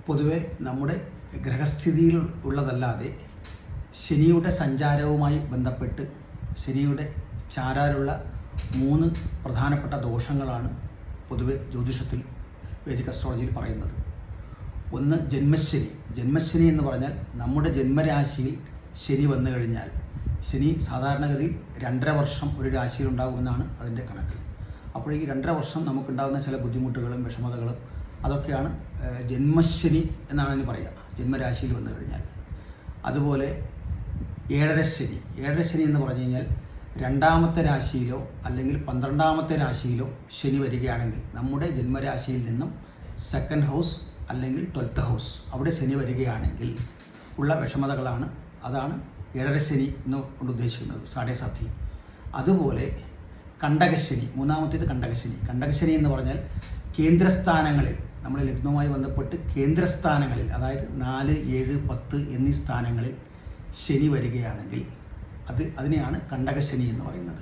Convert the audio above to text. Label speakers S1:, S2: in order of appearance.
S1: പൊതുവെ നമ്മുടെ ഗ്രഹസ്ഥിതിയിൽ ഉള്ളതല്ലാതെ ശനിയുടെ സഞ്ചാരവുമായി ബന്ധപ്പെട്ട് ശനിയുടെ ചാരാലുള്ള 3 പ്രധാനപ്പെട്ട ദോഷങ്ങളാണ് പൊതുവെ ജ്യോതിഷത്തിൽ വേദിക് അസ്ട്രോളജിയിൽ പറയുന്നത്. ഒന്ന് ജന്മശനി. ജന്മശനി എന്ന് പറഞ്ഞാൽ നമ്മുടെ ജന്മരാശിയിൽ ശനി വന്നു കഴിഞ്ഞാൽ, ശനി സാധാരണഗതിയിൽ 2.5 വർഷം ഒരു രാശിയിൽ ഉണ്ടാകുമെന്നാണ് അതിൻ്റെ കണക്ക്. അപ്പോൾ ഈ 2.5 വർഷം നമുക്കുണ്ടാകുന്ന ചില ബുദ്ധിമുട്ടുകളും വിഷമതകളും അതൊക്കെയാണ് ജന്മശനി എന്നാണ് അതിന് പറയുക, ജന്മരാശിയിൽ വന്നു കഴിഞ്ഞാൽ. അതുപോലെ 7.5 ശനി. 7.5 ശനി എന്ന് പറഞ്ഞു കഴിഞ്ഞാൽ 2ാമത്തെ രാശിയിലോ അല്ലെങ്കിൽ 12ാമത്തെ രാശിയിലോ ശനി വരികയാണെങ്കിൽ, നമ്മുടെ ജന്മരാശിയിൽ നിന്നും 2nd ഹൗസ് അല്ലെങ്കിൽ 12th ഹൗസ് അവിടെ ശനി വരികയാണെങ്കിൽ ഉള്ള വിഷമതകളാണ്, അതാണ് 7.5 ശനി എന്ന് കൊണ്ട് ഉദ്ദേശിക്കുന്നത്, സാഡേ സാത്തി. അതുപോലെ കണ്ടകശനി, 3ാമത്തേത് കണ്ടകശനി. കണ്ടകശനി എന്ന് പറഞ്ഞാൽ കേന്ദ്രസ്ഥാനങ്ങളിൽ, നമ്മുടെ ലഗ്നവുമായി ബന്ധപ്പെട്ട് കേന്ദ്രസ്ഥാനങ്ങളിൽ, അതായത് 4, 7, 10 എന്നീ സ്ഥാനങ്ങളിൽ ശനി വരികയാണെങ്കിൽ അതിനെയാണ് കണ്ടകശനി എന്ന് പറയുന്നത്.